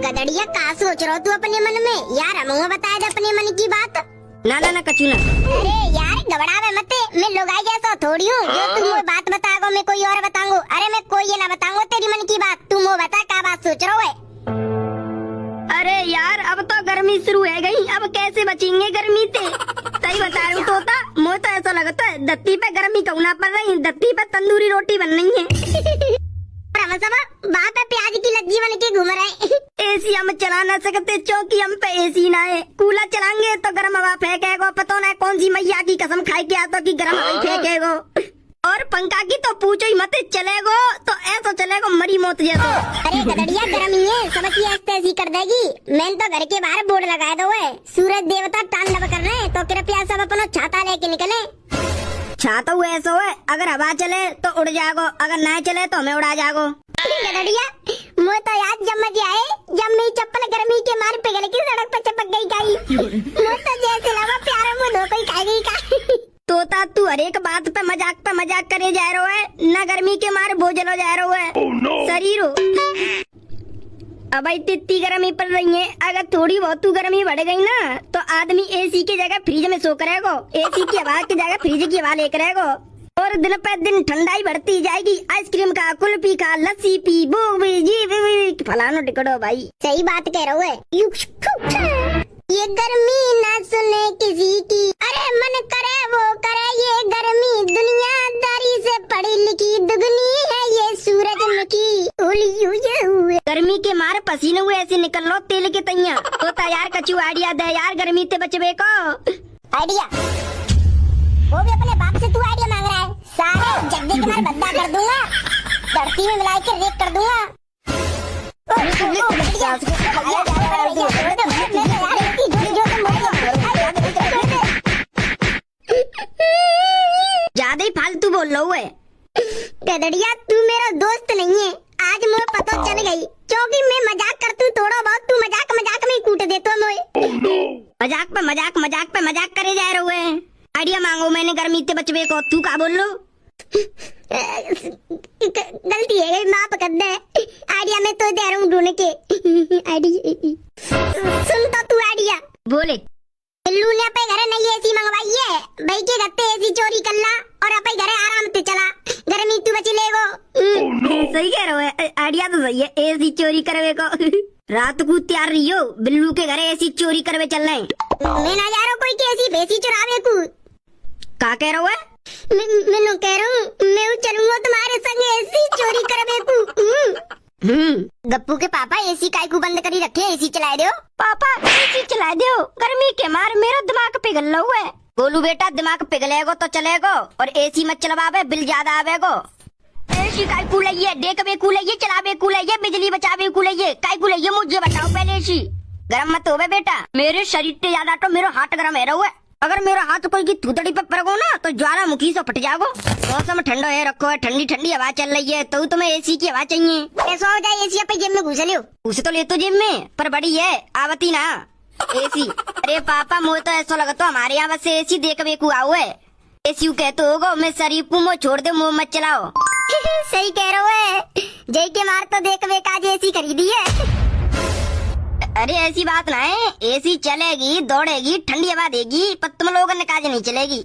गदड़िया का सोच रहा तू अपने मन में? यार हम बताया था अपने मन की बात। ना कचू ना। अरे यार घबरावे मत, मैं लोगाई जैसा थोड़ी हूँ जो तुम वो बात बताओ मैं कोई और बताऊंगा। अरे मैं कोई ये ना बताऊंगा तेरी मन की बात, तुम वो बता क्या बात सोच रहा है। अरे यार अब तो गर्मी शुरू है गई, अब कैसे बचेंगे गर्मी से? सही बता रही हूँ तोता, मुझे तो ऐसा लगता है धरती पे गर्मी कहना पड़ रही, धरती पे तंदूरी रोटी बन रही है। वहाँ पे प्याज की लज्जी बन के घूम रहे। एसी हम चला ना सकते क्योंकि हम पे एसी ना है। कूलर चलाएंगे तो गर्म हवा फेंकेगा, पता ना कौन सी मैया की कसम खाई के आता कि गर्म हवा फेंकेगा। और पंखा की तो पूछो ही मत, चलेगो तो ऐसा चलेगो मरी मौत जैसा। अरे गदड़िया गर्मी है समझ ऐसी कर देगी। मैंने तो घर के बाहर बोर्ड लगाए दो है, सूरज देवता तांडव कर रहे हैं तो कृपया सब अपना छाता लेके निकले। छाता हुआ ऐसा है, अगर हवा चले तो उड़ जाओ, अगर ना चले तो हमें उड़ा जाओ। गदड़िया मुझे तो याद जब मजा आए जब मेरी चप्पल गर्मी के मार पिघल के सड़क पर चिपक गई काई। मुझे तो जैसे लगा प्यारा मुँह धो कोई खाई गई का। तोता तू हर एक बात पे मजाक करे जा रहा है, न गर्मी के मारे बोझल हो जा रहा है। शरीर हो अब इतनी गर्मी पड़ रही है, अगर थोड़ी बहुत गर्मी बढ़ गई ना तो आदमी एसी की जगह फ्रिज में सो करेगा, एसी की हवा की जगह फ्रिज की हवा लेकर रहेगा और दिन पे दिन ठंडाई बढ़ती जाएगी। आइसक्रीम खा, कुल्फी खा, लस्सी पी, फलानो टिकटो भाई। सही बात कह रहा है। ये गर्मी ना सुने किसी की, अरे मन करे वो करे। ये गर्मी दुनियादारी से पढ़ी लिखी दुगनी है ये सूरजमुखी। गर्मी के मारे पसीने हुए ऐसे निकल लो तेल के तैया। तो तैयार कचू आइडिया दे यार गर्मी से बचवे को। आइडिया वो भी अपने बाप से तू आइडिया मांग रहा है? सारे जग्गे के मारे बद्दा कर दूंगा, धरती में मिला के रेत कर दूंगा। ज्यादा ही फालतू बोल रहा है। गदड़िया तू मेरा दोस्त नहीं है, आज मुझे पता चल गई क्योंकि मैं मजाक करती हूँ थोड़ा बहुत, तू मजाक में कूट देता मुझे। मजाक पे मजाक करे जा रहे हैं। आइडिया मांगो मैंने गर्मी से बचवे को, तू क्या बोल लो? गलती है माफ कर दे। आइडिया में तो दे रहा हूँ ढूंढ के। सुन तो तू आइडिया बोले। बिल्लू ने अपने घर नई एसी मंगवाई है, भाई के घर पे एसी चोरी कर ला और अपने घर आराम से चला, गर्मी तू बची लेगो। सही कह रहे हो, आइडिया तो सही है, एसी चोरी करवे को। रात को तैयार रही हो, बिल्लू के घर एसी चोरी करवे चल रहे। मैं ना जा रहा कोई के एसी बेसी चुरावे को। क्या कह रहा है? मैं कह रहा हूँ मैं चलूंगा तुम्हारे संग एसी चोरी करवे को। गप्पू के पापा एसी काय को बंद करी रखे, एसी चला दो पापा, एसी चला दो। गर्मी के मार मेरा दिमाग पिघल रहा है। बोलू बेटा दिमाग पिघलेगो तो चलेगो और एसी मत चलवावे, बिल ज्यादा आवेगो। एसी काय को लइए, देखबे को लइए, चलावे को लइए, बिजली बचावे को लइए, काय को लइए मुझे बताओ पहले। एसी गरम मत होवे बेटा, मेरे शरीर से ज्यादा तो मेरा हाथ गरम है रहा है। अगर मेरा हाथ कोई की थूतड़ी पे पड़गो ना तो ज्वालामुखी से फट जाओ। मौसम ठंडा है, रखो है, ठंडी ठंडी हवा चल रही है तो तुम्हें एसी की हवा चाहिए। ऐसा हो जाए एसी अपने जेब में घुस लियो। उसे तो ले तो जेब में पर बड़ी है आवती ना एसी। अरे पापा मुझे तो ऐसा लगता हमारे यहाँ बस एसी देखने को आओ है। एसी कहते होगा मैं शरीफ को मुँह छोड़ दे, मुँह मत चलाओ। सही कह रहे हो, जय के मार तो देख वे काज एसी खरीदी है। अरे ऐसी बात ना है, एसी चलेगी, दौड़ेगी, ठंडी हवा देगी, पर तुम लोगों ने काज नहीं चलेगी।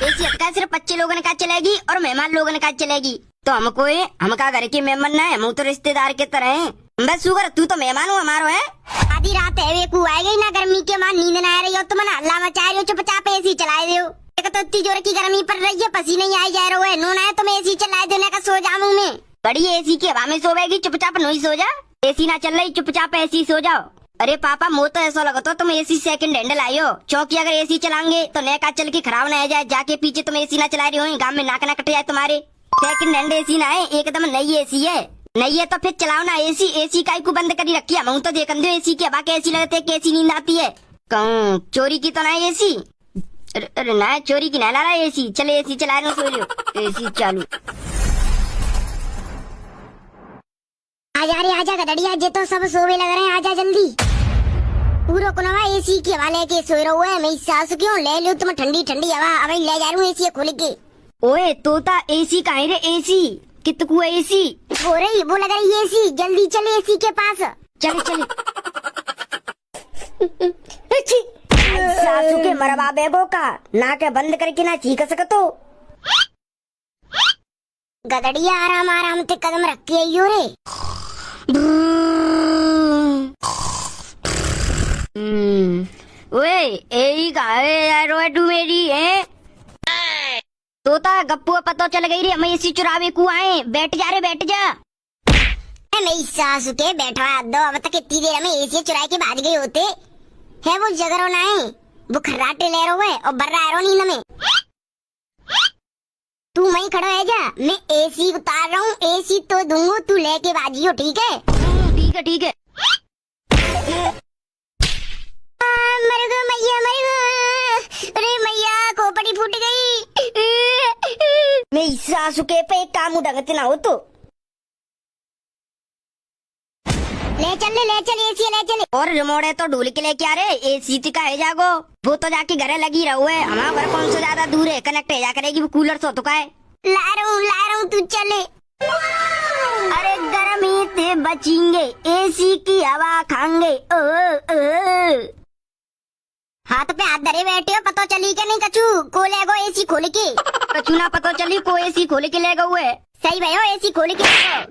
एसी हटका सिर्फ बच्चे लोगों ने काज चलेगी और मेहमान लोगों ने काज चलेगी। तो हमको हमका घर के मेहमान ना है, हम तो रिश्तेदार के तरह हैं। बस शुगर तू तो मेहमान हो हमारो है। आधी रात है वे को आए गई ना गर्मी के मार नींद ना आ रही हो, तुम ना हल्ला मचा रहे हो, चुपचाप एसी चलाए दो। एक तो इतनी जोर की गर्मी पड़ रही है, पसीने ही आई जा रहे है, नूना है तुम एसी चलाए देने का सो जाऊं मैं। बड़ी एसी की हवा में सोवेगी, चुपचाप नहीं सो जा। एसी ना चल रही चुपचाप एसी सो जाओ। अरे पापा मुझे तो ऐसा लगता तुम एसी सेकंड हैंड लाई हो, क्योंकि अगर एसी चलाएंगे तो नया काज चल के खराब ना हो जाए, जाके पीछे तुम एसी ना चला रही हो, गाँव में नाक ना कट जाए तुम्हारे। सेकंड हैंड एसी ना है, एकदम नई एसी है। नहीं है तो फिर चलाओ ना एसी। एसी काय को बंद करी रखी है, हम तो देखन दो एसी की हवा कैसी लगती, कैसी नींद आती है। कहूँ चोरी की तो ना एसी, अरे ना चोरी की ना ला रहा एसी। चले एसी चला रहे सो लो, एसी चालू। आजा रे आजा गदड़िया, जे तो सब सोवे लग रहे हैं, आजा जल्दी। पूरा को नवा एसी की हवा लेके सो रहा है, मैं सास क्यों ले लो तुम ठंडी ठंडी हवा, अब ले जा रहा हूँ एसी खोल के। ओए तोता एसी कहाँ रे? एसी कितकू है एसी? वो रही, वो लगा रही एसी। जल्दी चले एसी के पास। चले चले। सासू के मरवा बेगो का नाक बंद करके ना चीख सकतो। गदड़िया आराम आराम से कदम रख के आइयो रे। ओए यही कहा है यार रोटू मेरी है। तोता गप्पू पता चल गई रे, मैं इसी चुरावे को आए। बैठ जा रे, बैठ जा। मेरी सासू के बैठवा दो। अब तक इतनी देर में एसी चुरा के भाग गए होते है। वो जगरो ना है, वो खर्राटे ले रहे और बर्रा रो नींद में। तू वहीं खड़ा है जा, मैं एसी उतार रहा हूँ। एसी तो दूंगा, तू लेके बाजियो, ठीक है? ठीक है ठीक है। मर गो मैया, मर गो। अरे मैया, खोपड़ी फूट गई। मेरी सासू के पे एक काम उड़गते ना हो तो। ले चल एसी ले चल। और रिमोट है तो ढूल के लेके आ रे। एसी का है जागो, वो तो जाके घरे लगी रहो है। हमारा घर कौन सा ज्यादा दूर है, कनेक्ट है जा करेगी। वो कूलर सो तो का है। ला रहा हूँ, तू चले। अरे गर्मी से बचेंगे, एसी की हवा खाएंगे। हाथ पे हाथ धरे बैठे हो, पता चली क्या नहीं? कचू को ले गो एसी खोल के। कचू ना पता चली को एसी खोल के ले गए है। सही भयो, एसी खोल के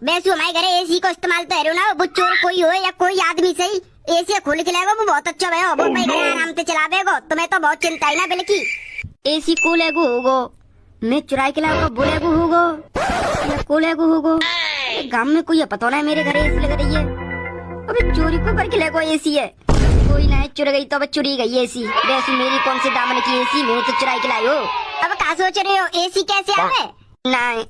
बैसू। हमारे घरे एसी को इस्तेमाल तो है ना, वो चोर कोई हो या कोई आदमी सही, एसी खोल के लेगो। वो बहुत अच्छा भयो, वो भाई आराम से चलावेगो। तुम्हें तो बहुत चिंता है ना बिल्की। एसी को लेगो होगो, मैं चुराई के लाऊंगा। बोलेगो होगो या को लेगो होगो। गांव में कोई पता ना मेरे घरे एसी लग रही है। अबे चोरी को करके लेगो एसी है। कोई ना चुरा गई तो अब चुरी गई एसी। वैसे मेरी कौन से दामन की एसी, मैं तो चुराई के लाई हो। अब कहा सोच रहे हो एसी कैसे आवे? नहीं,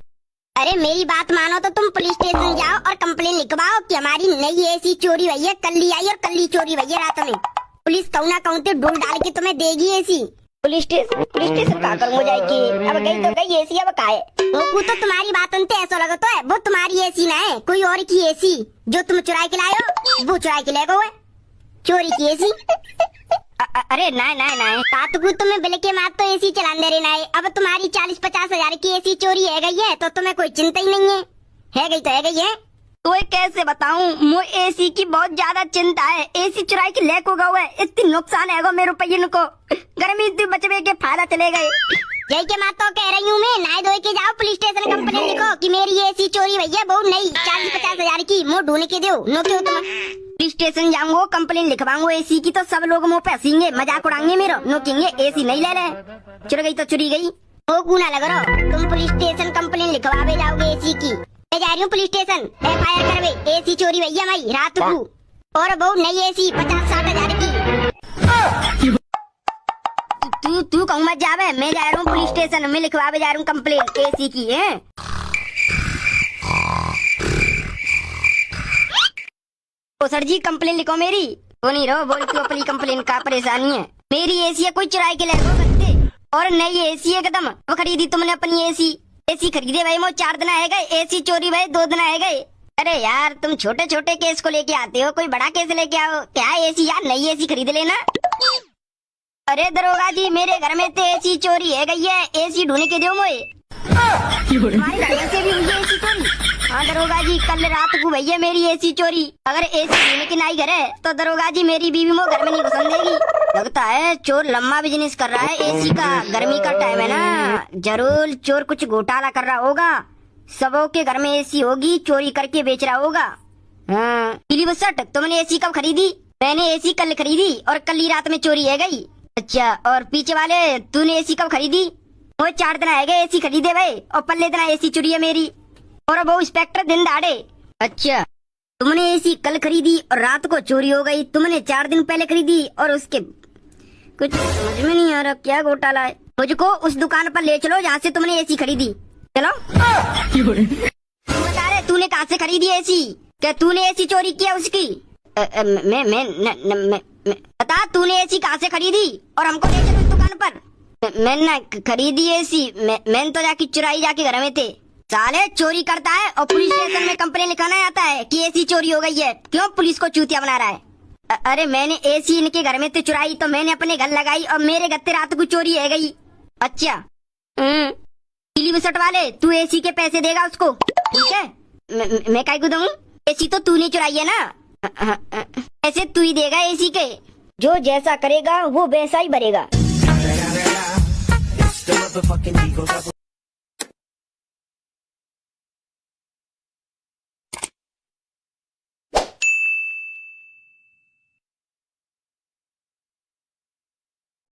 अरे मेरी बात मानो तो तुम पुलिस स्टेशन जाओ और कंप्लेन लिखवाओ कि हमारी नई एसी चोरी हुई है। कल्ली आई और कल्ली चोरी हुई है रात में। पुलिस कहूँ ना कहूँ तो डोल डाल के तुम्हें देगी एसी। पुलिस स्टेशन का कर हो जाएगी। अब गई तो गई एसी, अब काहे? वो तो तुम्हारी बात अंते ऐसा लगा तो है, वो तुम्हारी एसी ना है, कोई और की एसी जो तुम चुराई के लाए हो। वो चुराई के ले गए है, चोरी की एसी। अरे नहीं तातकू तुम्हें बिल के मात तो एसी चला दे रहे ना है। अब तुम्हारी 40-50 हजार की एसी चोरी है गई है तो तुम्हें कोई चिंता ही नहीं है गई तो है गई है। तो कैसे बताऊं, मुझे एसी की बहुत ज्यादा चिंता है। एसी चुराई के लेक हो गए, इतनी नुकसान है मेरे रुपये को। गर्मी इतनी बचवे के फायदा चले गए। यही के मात तो कह रही हूँ मैं, नहाए धोए के जाओ पुलिस स्टेशन कंप्लेन लिखो कि मेरी एसी चोरी हुई है बहुत नई 40-50 हजार की। मुँह ढूंढ के दो नो क्यों तुम। पुलिस स्टेशन जाऊंगा, कंप्लेन लिखवाऊंगा एसी की तो सब लोग मुँह पे हंसेंगे, मजाक उड़ाएंगे मेरा। नो कहेंगे एसी नहीं ले रहे, चुर गई तो चुरी गई। वो कूना लग रहा हो, तुम पुलिस स्टेशन कंप्लेन लिखवावे जाओगे एसी की। मैं जा रही हूँ पुलिस स्टेशन, FIR करवे। एसी चोरी हुई है हमारी रात को और बहुत नई एसी 50-60 हजार की। तू कहूँ मत जावे, मैं जा रहा हूँ पुलिस स्टेशन में लिखवावे जा रहा हूँ कंप्लेन एसी की है। तो सर जी कंप्लेन लिखो मेरी। वो नहीं रहो, बोल तू अपनी कंप्लेन का परेशानी है। मेरी एसी है कोई चुराई के ले सकते और नई एसी एकदम। वो खरीदी तुमने अपनी एसी खरीदे भाई, वो 4 दिन आए गए। एसी चोरी भाई 2 दिन आए गए। अरे यार तुम छोटे छोटे केस को लेके आते हो, कोई बड़ा केस लेके आओ। क्या एसी यार, नई एसी खरीद लेना। अरे दरोगा जी मेरे घर में तो एसी चोरी है गई है, एसी ढूंढ के दो मुझे। तुम्हारे घर से भी हुई है एसी चोरी? हाँ दरोगा जी, कल रात को भैया मेरी एसी चोरी। अगर एसी ढूंढने की नहीं घर है तो दरोगा जी मेरी बीवी मो घर में नहीं घुसन देगी। लगता है चोर लम्बा बिजनेस कर रहा है एसी का। गर्मी का टाइम है ना, जरूर चोर कुछ घोटाला कर रहा होगा। सबों के घर में एसी होगी, चोरी करके बेच रहा होगा। हाँ पीली बसट, तुमने एसी कब खरीदी? मैंने एसी कल खरीदी और कल ही रात में चोरी है गई। अच्छा, और पीछे वाले तूने एसी कब खरीदी? वो 4 दिन आए गए एसी खरीदे भाई और पल्ले दिन एसी चोरी है मेरी। और वो इंस्पेक्टर दिन दाड़े। अच्छा, तुमने एसी कल खरीदी और रात को चोरी हो गई। तुमने 4 दिन पहले खरीदी और उसके कुछ समझ में नहीं आ रहा क्या घोटाला है। मुझको उस दुकान पर ले चलो जहाँ से तुमने एसी खरीदी। चलो बता रहे तूने कहाँ से खरीदी एसी? क्या तूने एसी चोरी किया उसकी? मैं बता तूने एसी कहाँ से खरीदी और हमको ले चलो इस दुकान पर। मैंने ना खरीदी एसी, मैंने तो जाके चुराई जाके घर में थे। साले चोरी करता है और पुलिस स्टेशन में कंप्लेन लिखाना आता है कि एसी चोरी हो गई है। क्यों पुलिस को चूतिया बना रहा है? अरे मैंने एसी इनके घर में तो चुराई तो मैंने अपने घर लगाई और मेरे गत्ते रात को चोरी है गई। अच्छा बिजली भी सटवा ले, तू एसी के पैसे देगा उसको, ठीक है? मैं काय को दूं? एसी तो तूने चुराई है ना, पैसे तू ही देगा एसी के। जो जैसा करेगा वो वैसा ही भरेगा।